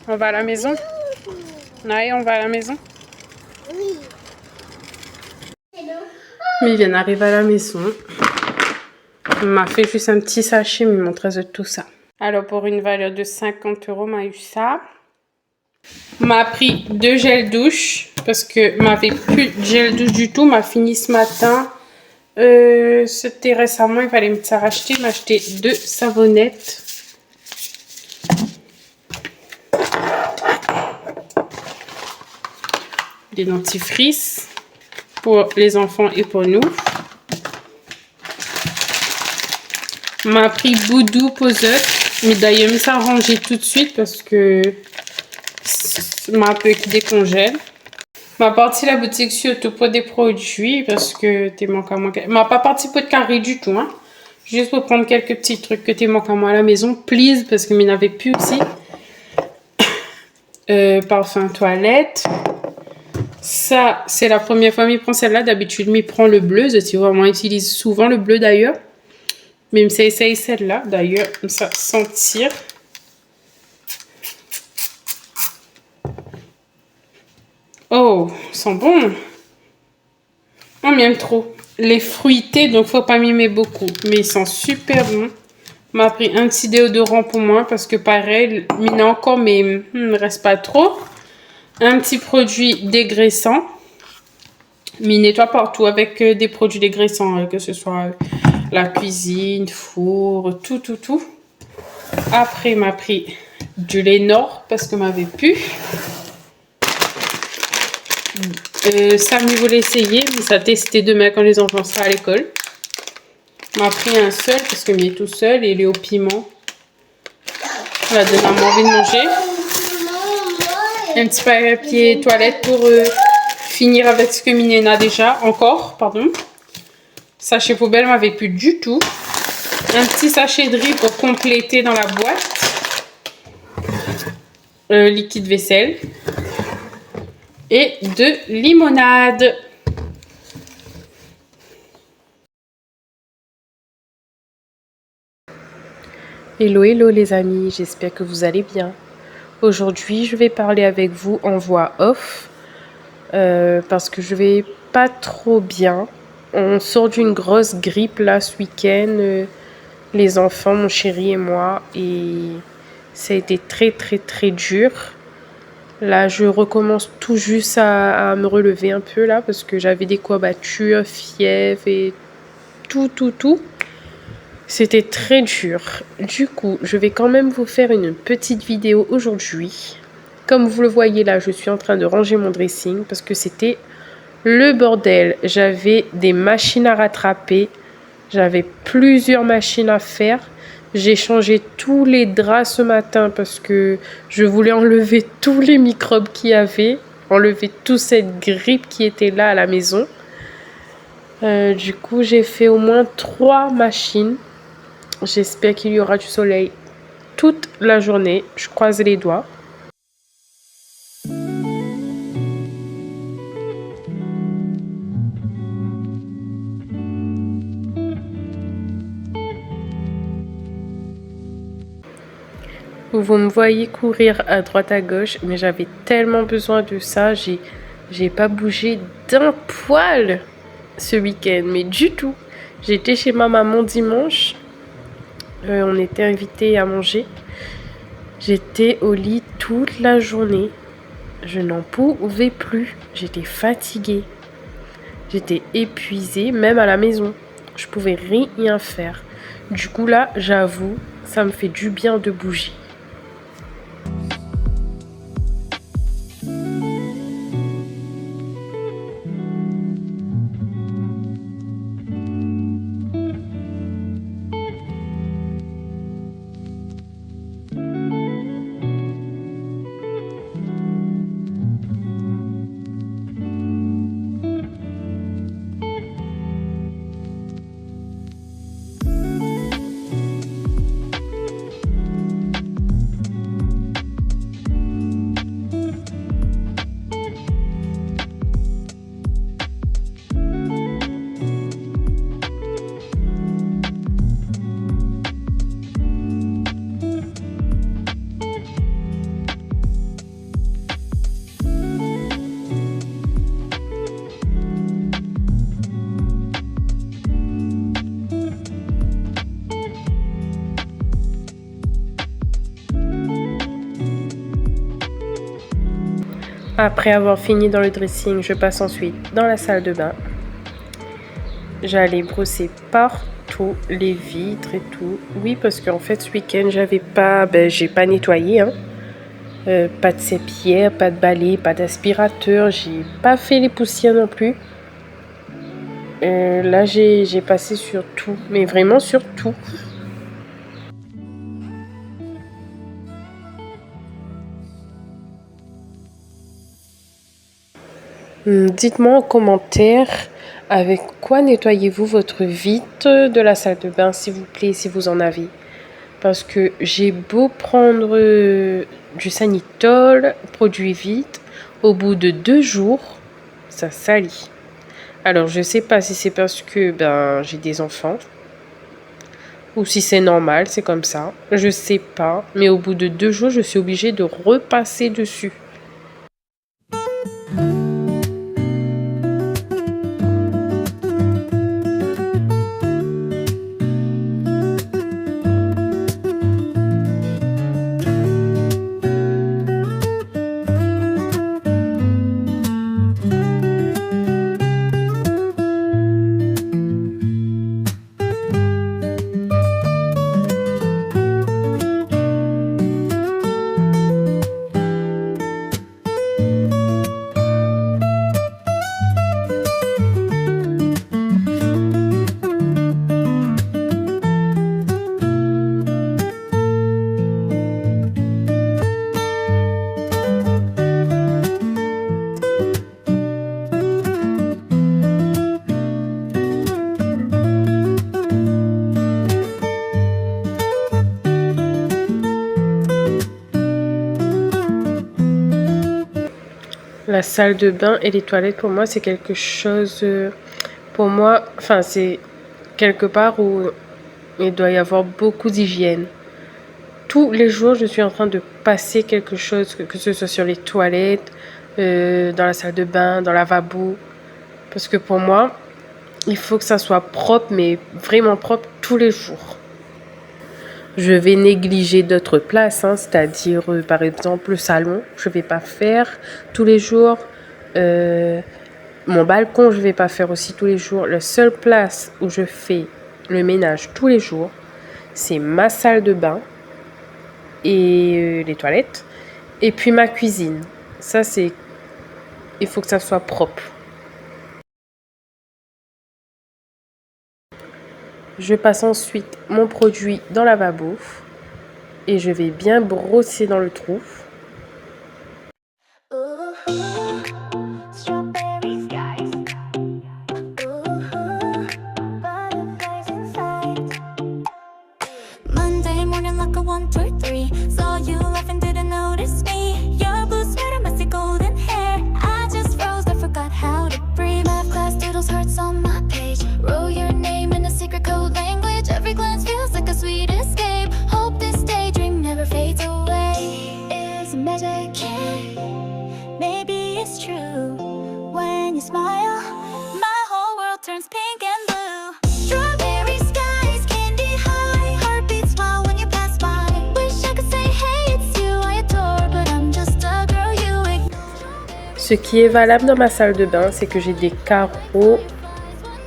On va à la maison? Ouais, on va à la maison? Oui. Mais ils viennent d'arriver à la maison. On m'a fait juste un petit sachet, mais il montrait tout ça. Alors, pour une valeur de 50 €, m'a eu ça. M'a pris 2 gels douche parce que m'avait plus de gel douche du tout. M'a fini ce matin. C'était récemment, il fallait me racheter. M'a acheté 2 savonnettes. Des dentifrices pour les enfants et pour nous. M'a pris Boudou Pose-Up, mais d'ailleurs ça a rangé tout de suite parce que m'a un peu décongèle. M'a parti la boutique surtout pour des produits parce que t'es manqué à moi. M'a pas parti pour de carré du tout, hein. Juste pour prendre quelques petits trucs que t'es manqué à moi à la maison, please, parce que m'y n'avait plus aussi. Parfum toilette. Ça, c'est la première fois que m'y prend celle-là. D'habitude, m'y prend le bleu. Je vraiment utilise souvent le bleu d'ailleurs. Mais ça essaye celle-là. D'ailleurs, ça sentir. Oh, ils sont bons. Oh, même trop. Les fruités, donc faut pas mimer beaucoup. Mais ils sont super bons. M'a pris un petit déodorant pour moi parce que pareil, il y en a encore, mais il ne reste pas trop. Un petit produit dégraissant. Mais il nettoie partout avec des produits dégraissants, que ce soit la cuisine, four, tout. Après, il m'a pris du Lénor parce que m'avait pu. Sam, il voulait essayer, mais ça a testé demain quand les enfants seront à l'école. M'a pris un seul parce qu'il est tout seul et il est au piment. Ça va donner envie de manger. Un petit papier toilette pour finir avec ce que Mine a déjà. Encore, pardon. Sachet poubelle m'avait plus du tout. Un petit sachet de riz pour compléter dans la boîte. Liquide vaisselle. Et de limonade. Hello les amis, j'espère que vous allez bien. Aujourd'hui, je vais parler avec vous en voix off parce que je vais pas trop bien. On sort d'une grosse grippe là ce week-end, les enfants, mon chéri et moi, et ça a été très dur. Là, je recommence tout juste à me relever un peu là parce que j'avais des courbatures, fièvre et tout. C'était très dur. Du coup, je vais quand même vous faire une petite vidéo aujourd'hui. Comme vous le voyez là, je suis en train de ranger mon dressing parce que c'était le bordel. J'avais des machines à rattraper. J'avais plusieurs machines à faire. J'ai changé tous les draps ce matin parce que je voulais enlever tous les microbes qu'il y avait. Enlever toute cette grippe qui était là à la maison. Du coup, j'ai fait au moins 3 machines. J'espère qu'il y aura du soleil toute la journée. Je croise les doigts. Vous me voyez courir à droite à gauche, mais j'avais tellement besoin de ça. J'ai pas bougé d'un poil ce week-end, mais du tout. J'étais chez ma maman dimanche. On était invités à manger. J'étais au lit toute la journée. Je n'en pouvais plus. J'étais fatiguée. J'étais épuisée, même à la maison. Je pouvais rien faire. Du coup là, j'avoue, ça me fait du bien de bouger. Après avoir fini dans le dressing, je passe ensuite dans la salle de bain. J'allais brosser partout les vitres et tout. Oui, parce qu'en fait, ce week-end, j'ai pas nettoyé, hein. Pas de serpillière, pas de balai, pas d'aspirateur. J'ai pas fait les poussières non plus. Là, j'ai passé sur tout, mais vraiment sur tout. Dites-moi en commentaire avec quoi nettoyez-vous votre vitre de la salle de bain, s'il vous plaît, si vous en avez. Parce que j'ai beau prendre du Sanitol, produit vite, au bout de 2 jours, ça salit. Alors je sais pas si c'est parce que j'ai des enfants ou si c'est normal, c'est comme ça. Je sais pas, mais au bout de 2 jours, je suis obligée de repasser dessus. La salle de bain et les toilettes, pour moi, c'est quelque chose... pour moi, enfin, c'est quelque part où il doit y avoir beaucoup d'hygiène. Tous les jours, je suis en train de passer quelque chose, que ce soit sur les toilettes, dans la salle de bain, dans le lavabo. Parce que pour moi, il faut que ça soit propre, mais vraiment propre tous les jours. Je vais négliger d'autres places, hein, c'est-à-dire par exemple le salon, je ne vais pas faire tous les jours. Mon balcon, je ne vais pas faire aussi tous les jours. La seule place où je fais le ménage tous les jours, c'est ma salle de bain et les toilettes. Et puis ma cuisine. Ça, il faut que ça soit propre. Je passe ensuite mon produit dans le lavabo et je vais bien brosser dans le trou. Ce qui est valable dans ma salle de bain, c'est que j'ai des carreaux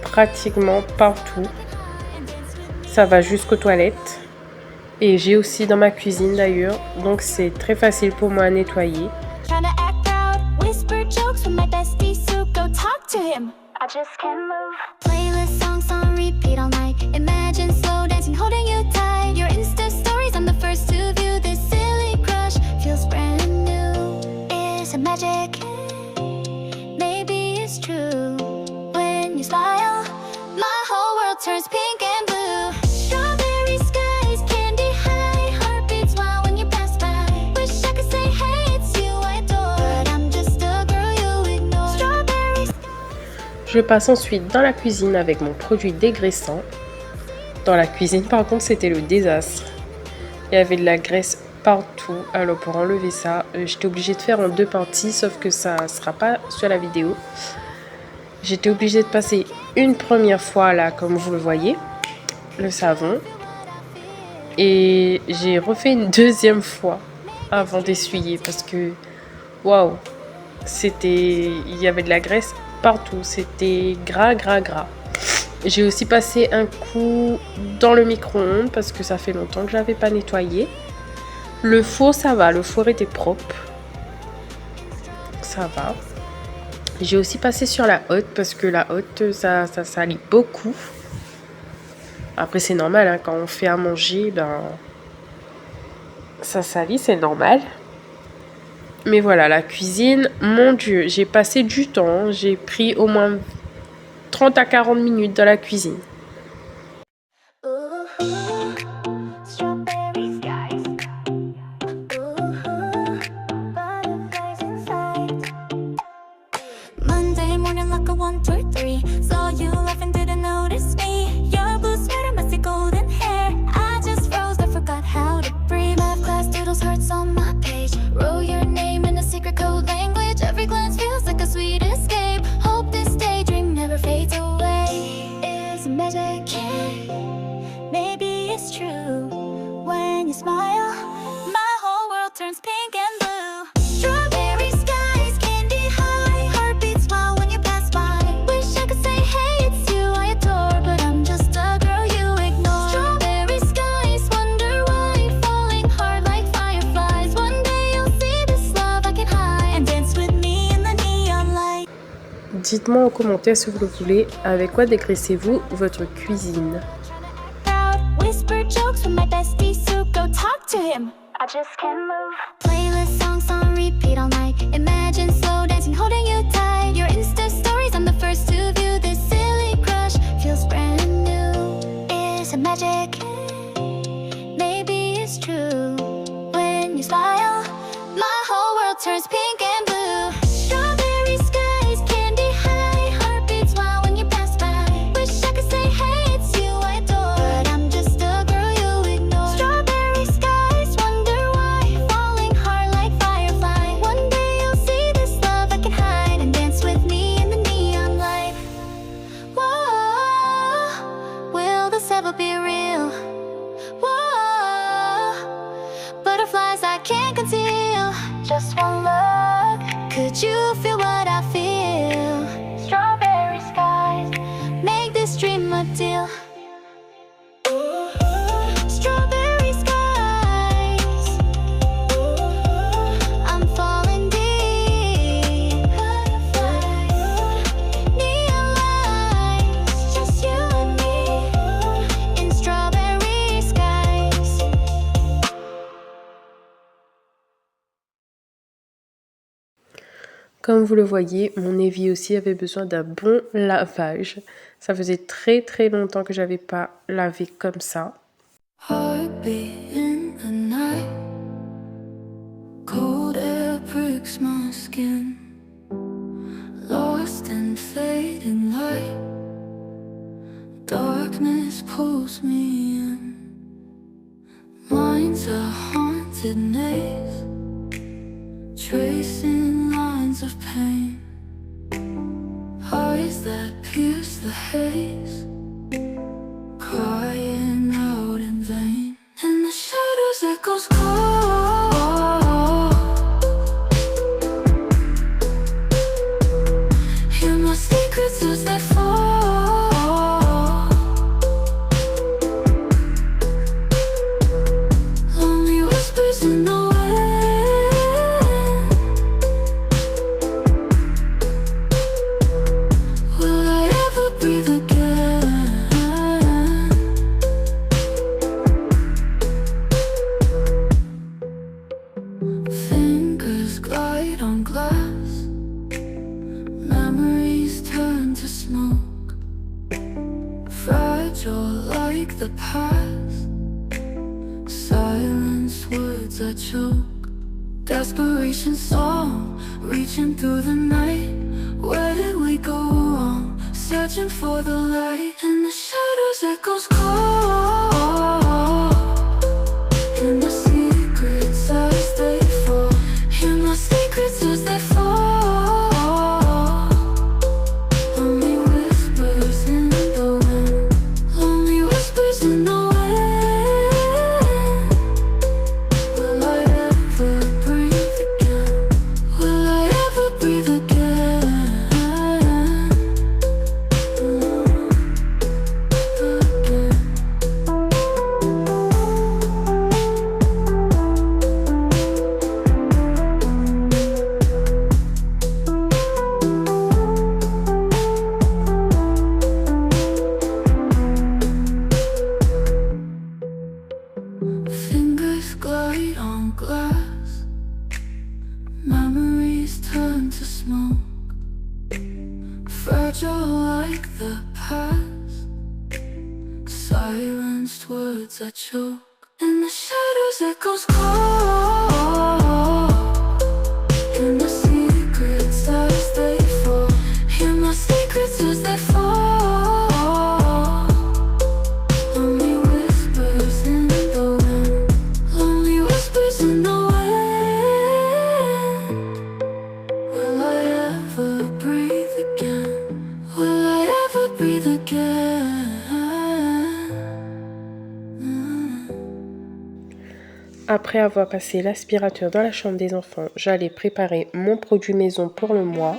pratiquement partout. Ça va jusqu'aux toilettes. Et j'ai aussi dans ma cuisine d'ailleurs. Donc c'est très facile pour moi à nettoyer. Je passe ensuite dans la cuisine avec mon produit dégraissant. Dans la cuisine, par contre, c'était le désastre. Il y avait de la graisse partout. Alors, pour enlever ça, j'étais obligée de faire en 2 parties, sauf que ça ne sera pas sur la vidéo. J'étais obligée de passer une première fois, là, comme vous le voyez, le savon. Et j'ai refait une deuxième fois avant d'essuyer parce que, waouh, il y avait de la graisse partout, c'était gras, gras, gras. J'ai aussi passé un coup dans le micro-ondes parce que ça fait longtemps que je l'avais pas nettoyé. Le four, ça va, le four était propre. Ça va. J'ai aussi passé sur la hotte parce que la hotte, ça salit beaucoup. Après, c'est normal, hein, quand on fait à manger, ben, ça salit, c'est normal. Mais voilà, la cuisine, mon Dieu, j'ai passé du temps. J'ai pris au moins 30 à 40 minutes dans la cuisine. Monday morning like a 1, 2, 3. Saw you laughing, didn't notice me. Your blue sweater, messy golden hair. I just froze, I forgot how to breathe. Math class doodles hearts on my page. Wrote your name in a secret code language. Every glance feels like a sweet escape. Hope this daydream never fades away. Is it magic? Maybe it's true. When you smile, my whole world turns pink and blue. Strawberry skies, candy high, heartbeats wild when you pass by. Wish I could say, hey, it's you I adore, but I'm just a girl you ignore. Strawberry skies, wonder why, falling hard like fireflies. One day you'll see this love I can hide and dance with me in the neon light. Dites-moi en commentaire si vous le voulez, avec quoi dégraissez-vous votre cuisine? Whisper jokes with my bestie Sue. Go talk to him, I just can't move. Playlist songs on repeat all night. Imagine slow dancing, holding you tight. Your Insta stories, I'm the first to view. This silly crush feels brand new. Is it magic? Maybe it's true. When you smile, my whole world turns pink and blue. Strawberry skies, candy high, heartbeats wild when you pass by. Wish I could say, hey, it's you I adore, but I'm just a girl you ignore. Strawberry skies, wonder why, falling hard like firefly. One day you'll see this love I can hide and dance with me in the neon light. Whoa, will this ever be real? Whoa, butterflies I can't conceal. Just one look, could you feel what I feel? Strawberry skies, make this dream a deal. Strawberry skies, I'm falling deep. Butterflies, neon lights, just you and me in strawberry skies. Comme vous le voyez, mon évier aussi avait besoin d'un bon lavage. Ça faisait très très longtemps que j'avais pas lavé comme ça. Heartbeat in the night, cold air pricks my skin, lost in fading light, darkness pulls me in. Mind's a haunted maze, tracing lines of pain, eyes that pierce the haze, crying out in vain. In the shadows echoes call, hear my secrets as they fall. Lonely whispers in the wind. Will I ever breathe again? Fingers glide on glass, memories turn to smoke, fragile like the past, silence words I choke, desperation song, reaching through the night. Where did we go wrong? Searching for the light. In the shadows echoes call, hear my secrets as they fall. Hear my secrets as they fall. Lonely whispers in the wind, lonely whispers in the wind. Will I ever breathe again? Will I ever breathe into smoke, fragile like the past. Silenced words I choke. In the shadows echoes call. In the secrets as they fall. Hear my secrets as they fall. Lonely whispers in the wind. Lonely whispers in the wind. Will I ever breathe again? Will I ever breathe again? Après avoir passé l'aspirateur dans la chambre des enfants, j'allais préparer mon produit maison pour le mois.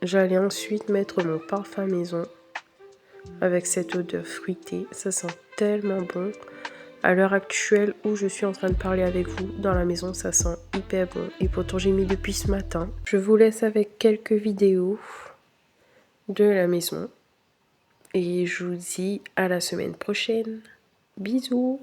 J'allais ensuite mettre mon parfum maison avec cette odeur fruitée. Ça sent tellement bon. À l'heure actuelle où je suis en train de parler avec vous, dans la maison, ça sent hyper bon. Et pourtant, j'ai mis depuis ce matin. Je vous laisse avec quelques vidéos de la maison. Et je vous dis à la semaine prochaine. Bisous!